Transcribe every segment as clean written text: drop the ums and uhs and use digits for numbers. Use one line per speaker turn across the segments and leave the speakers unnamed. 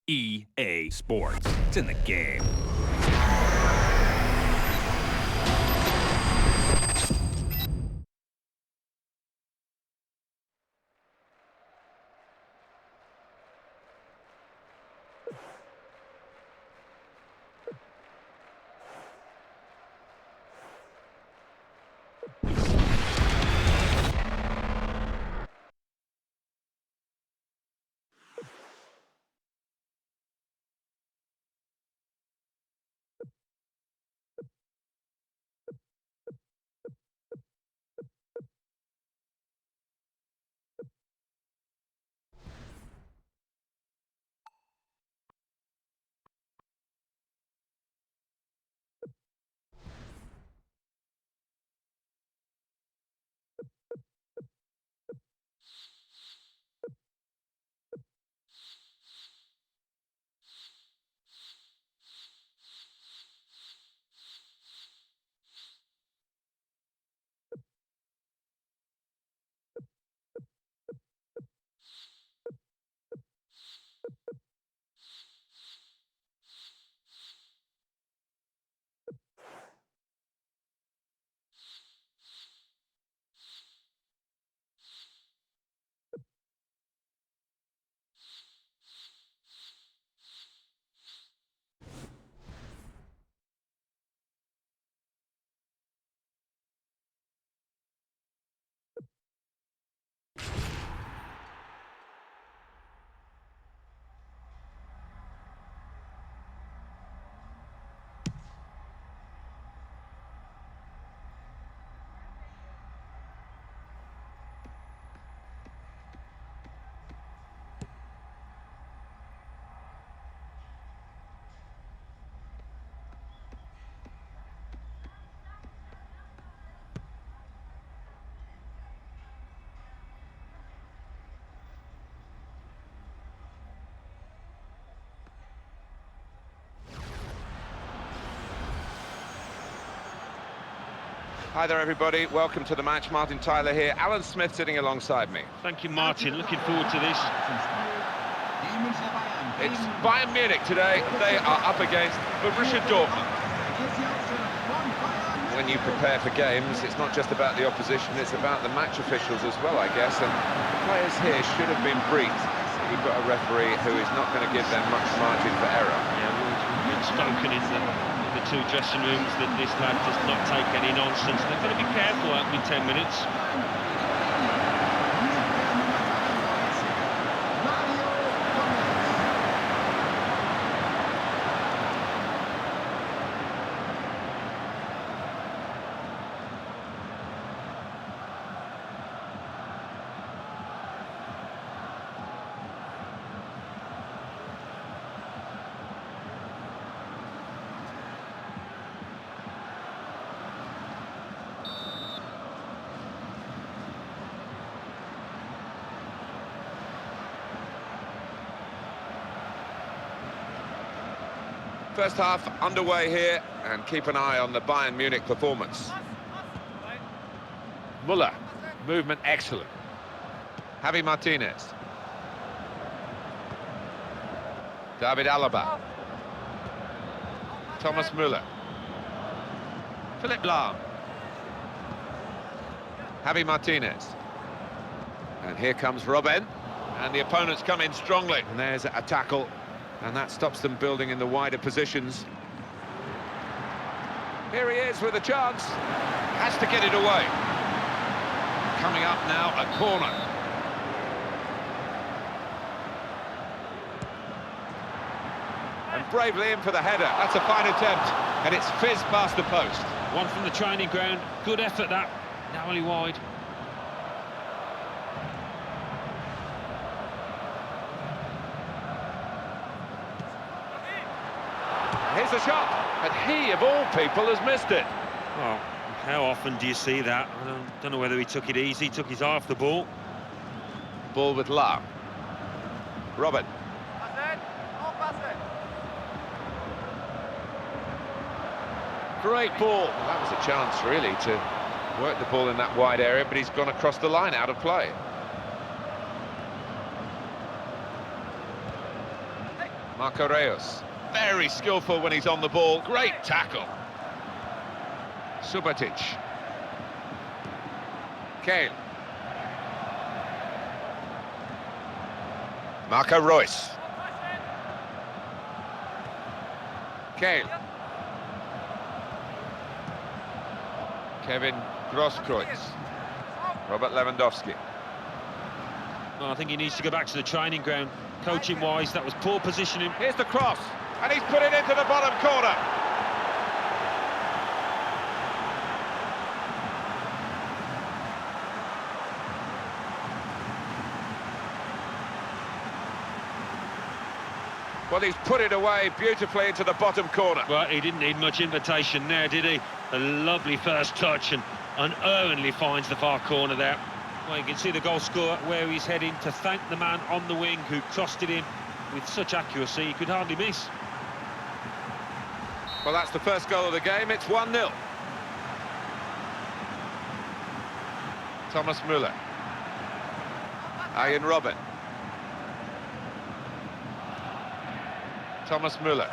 EA Sports. It's in the game.
Hi there, everybody. Welcome to the match. Martin Tyler here. Alan Smith sitting alongside me.
Thank you, Martin. Looking forward to this.
It's Bayern Munich today. They are up against Borussia Dortmund. When you prepare for games, it's not just about the opposition, it's about the match officials as well, I guess. And the players here should have been briefed. We've got a referee who is not going to give them much margin for error.
Yeah, we've been spoken in the two dressing rooms that this lad does not take any nonsense. They've got to be careful out in 10 minutes.
First half underway here, and keep an eye on the Bayern Munich performance. Müller, movement excellent. Javi Martinez. David Alaba. Thomas Müller. Philipp Lahm. Javi Martinez. And here comes Robben. And the opponents come in strongly. And there's a tackle. And that stops them building in the wider positions. Here he is with a chance. Has to get it away. Coming up now, a corner. And bravely in for the header. That's a fine attempt. And it's fizzed past the post.
One from the training ground. Good effort, that. Narrowly wide.
Here's a shot, and he, of all people, has missed it.
Well, how often do you see that? I don't know whether he took it easy, took his eye off the ball.
Ball with Lahm. Robert. Great ball. Well, that was a chance, really, to work the ball in that wide area, but he's gone across the line, out of play. Marco Reus. Very skillful when he's on the ball. Great tackle. Subotic. Kale. Marco Reus. Kale. Kevin Grosskreutz. Robert Lewandowski.
Well, I think he needs to go back to the training ground. Coaching-wise, that was poor positioning.
Here's the cross, and he's put it into the bottom corner. Well, he's put it away beautifully into the bottom corner.
Well, he didn't need much invitation there, did he? A lovely first touch and unerringly finds the far corner there. Well, you can see the goal scorer where he's heading to thank the man on the wing who crossed it in with such accuracy he could hardly miss.
Well, that's the first goal of the game. It's 1-0. Thomas Müller. Arjen Robben. Thomas Müller.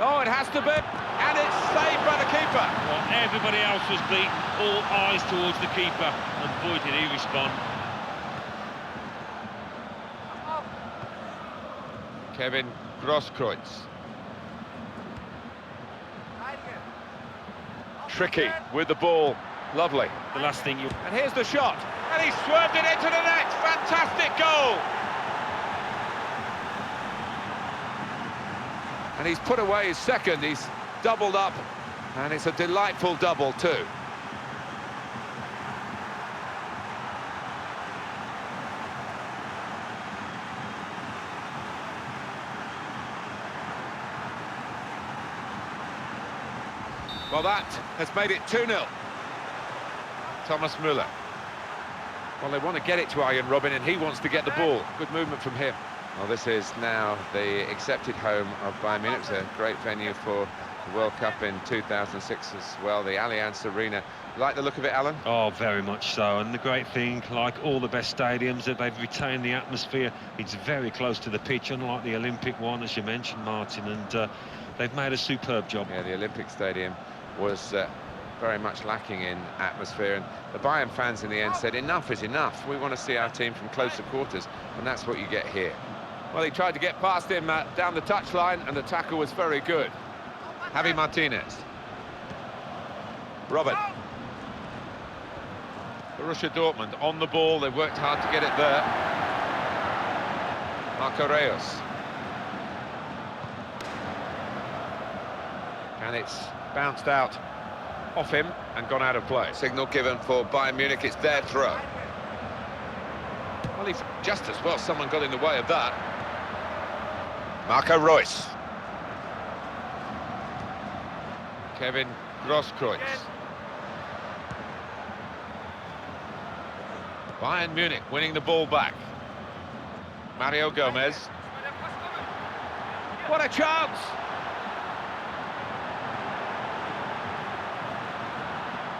Oh, it has to be, and it's saved by the keeper.
Well, everybody else was beaten, all eyes towards the keeper, and boy did he respond.
Kevin Grosskreutz. Tricky with the ball, lovely.
The last thing you...
And here's the shot, and he swerved it into the net. Fantastic goal. And he's put away his second, he's doubled up, and it's a delightful double too. Well, that has made it 2-0. Thomas Müller. Well, they want to get it to Arjen Robben, and he wants to get the ball. Good movement from him. Well, this is now the accepted home of Bayern Munich. It's a great venue for the World Cup in 2006 as well, the Allianz Arena. Like the look of it, Alan?
Oh, very much so. And the great thing, like all the best stadiums, that they've retained the atmosphere. It's very close to the pitch, unlike the Olympic one, as you mentioned, Martin. And they've made a superb job.
Yeah, the Olympic Stadium was very much lacking in atmosphere, and the Bayern fans in the end said enough is enough. We want to see our team from closer quarters, and that's what you get here. Well, he tried to get past him down the touchline, and the tackle was very good. Javi Martinez. Robert. Borussia Dortmund on the ball. They've worked hard to get it there. Marco Reus. And it's bounced out off him and gone out of play. Signal given for Bayern Munich. It's their throw. Well, just as well someone got in the way of that. Marco Reus. Kevin Grosskreutz. Bayern Munich winning the ball back. Mario Gomez. What a chance!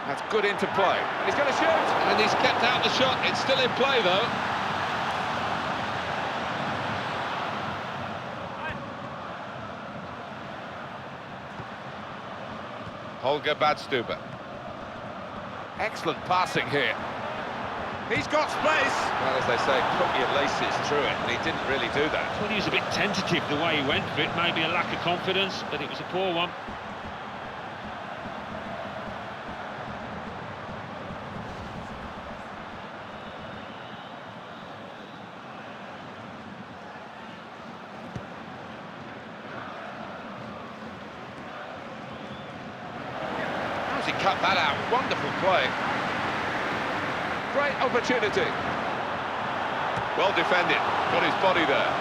That's good interplay. He's going to shoot! And he's kept out the shot. It's still in play, though. Holger Badstuber. Excellent passing here. He's got space. Well, as they say, put your laces through it, and he didn't really do that.
Well, he was a bit tentative the way he went for it, maybe a lack of confidence, but it was a poor one.
How's he cut that out? Wonderful play. Great opportunity. Well defended. Got his body there.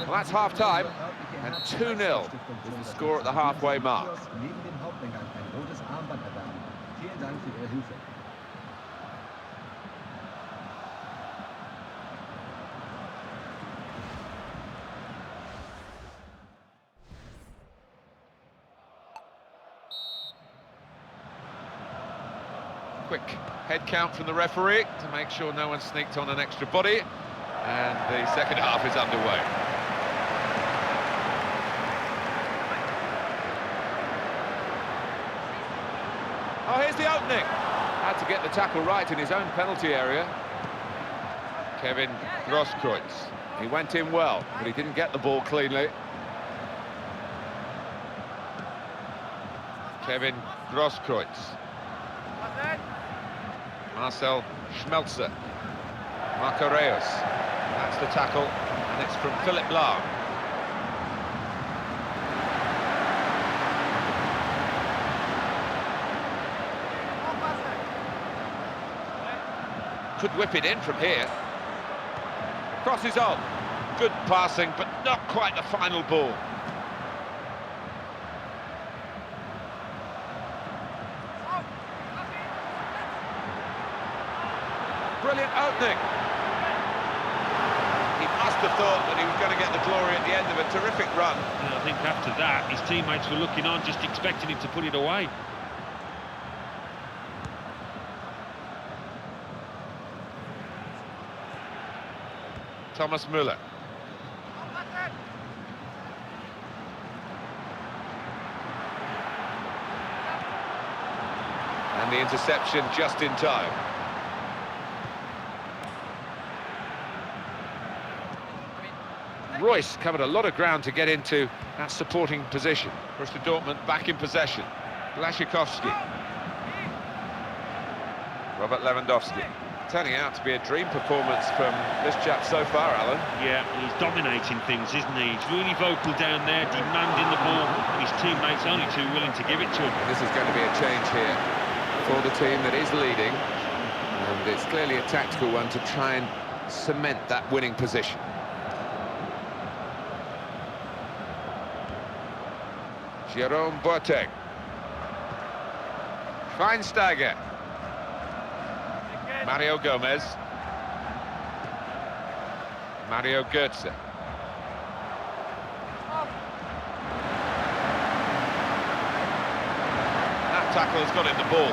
Well, that's half-time, and 2-0 is the score at the halfway mark. Quick head count from the referee to make sure no one sneaked on an extra body. And the second half is underway. Oh, here's the opening. Had to get the tackle right in his own penalty area. Kevin Grosskreutz. He went in well, but he didn't get the ball cleanly. Kevin Grosskreutz. Marcel Schmelzer. Marco Reus. That's the tackle, and it's from Philip Lahm. Could whip it in from here. Crosses on. Good passing, but not quite the final ball. Brilliant opening. He must have thought that he was going to get the glory at the end of a terrific run.
And I think after that, his teammates were looking on, just expecting him to put it away.
Thomas Müller. And the interception just in time. Royce covered a lot of ground to get into that supporting position. Borussia Dortmund back in possession. Blaszczykowski. Robert Lewandowski. Turning out to be a dream performance from this chap so far, Alan.
Yeah, he's dominating things, isn't he? He's really vocal down there, demanding the ball, and his teammates only too willing to give it to him.
This is going to be a change here for the team that is leading, and it's clearly a tactical one to try and cement that winning position. Jerome Boateng. Schweinsteiger. Mario Gomez. Mario Götze. That tackle has got him the ball.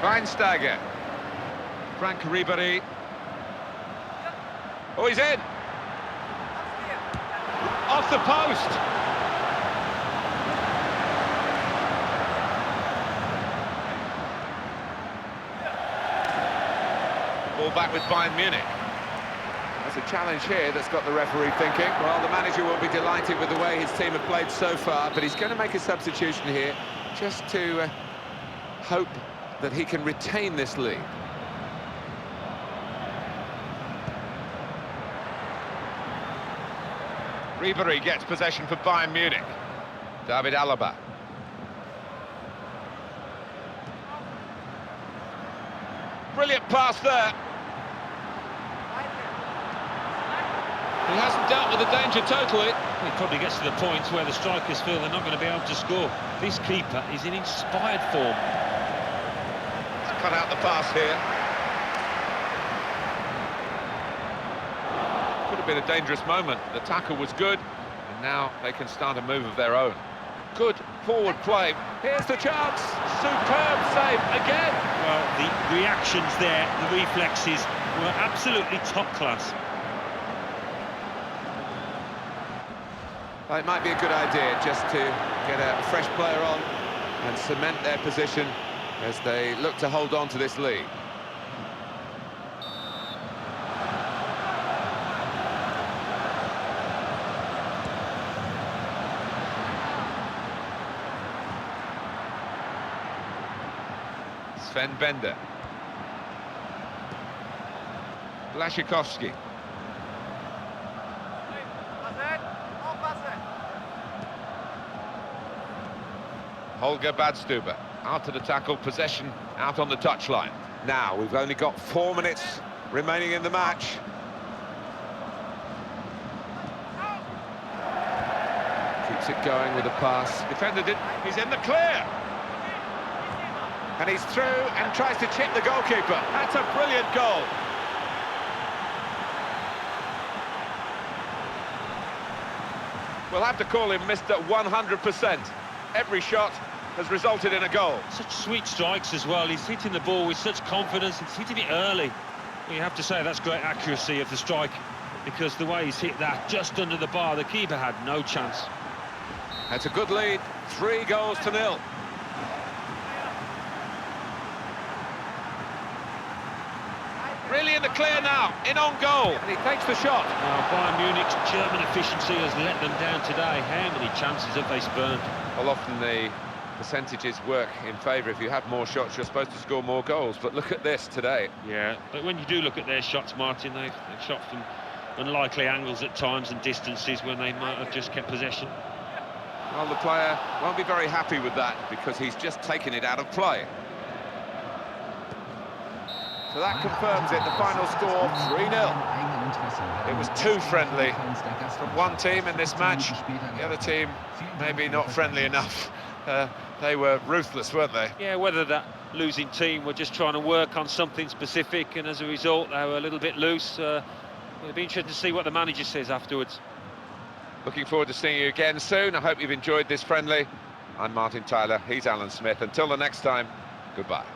Schweinsteiger. Frank Ribéry. Oh, he's in! Off the post! Ball back with Bayern Munich. That's a challenge here that's got the referee thinking. Well, the manager will be delighted with the way his team have played so far, but he's going to make a substitution here just to hope that he can retain this lead. Ribéry gets possession for Bayern Munich. David Alaba. Brilliant pass there. He hasn't dealt with the danger totally.
He probably gets to the point where the strikers feel they're not going to be able to score. This keeper is in inspired form.
Let's cut out the pass here. Could have been a dangerous moment. The tackle was good, and now they can start a move of their own. Good forward play. Here's the chance. Superb save again.
Well, the reactions there, the reflexes, were absolutely top class.
Well, it might be a good idea just to get a fresh player on and cement their position as they look to hold on to this lead. Sven Bender. Blaszczykowski. Holger Badstuber out to the tackle, possession out on the touchline. Now, we've only got 4 minutes remaining in the match. Keeps it going with a pass. Defender did, he's in the clear. And he's through and tries to chip the goalkeeper. That's a brilliant goal. We'll have to call him Mr. 100%. Every shot has resulted in a goal.
Such sweet strikes as well. He's hitting the ball with such confidence. He's hitting it early. Well, you have to say that's great accuracy of the strike, because the way he's hit that just under the bar, the keeper had no chance.
That's a good lead. 3-0. Really in the clear now, in on goal, and he takes the shot.
Now, Bayern Munich's German efficiency has let them down today. How many chances have they spurned?
Well, often the percentages work in favour. If you have more shots, you're supposed to score more goals. But look at this today.
Yeah, but when you do look at their shots, Martin, they've shot from unlikely angles at times and distances when they might have just kept possession.
Well, the player won't be very happy with that, because he's just taken it out of play. So that confirms it, the final score, 3-0. It was too friendly from one team in this match. The other team, maybe not friendly enough. They were ruthless, weren't they?
Yeah, whether that losing team were just trying to work on something specific, and as a result they were a little bit loose. It'll be interesting to see what the manager says afterwards.
Looking forward to seeing you again soon. I hope you've enjoyed this friendly. I'm Martin Tyler, he's Alan Smith. Until the next time, goodbye.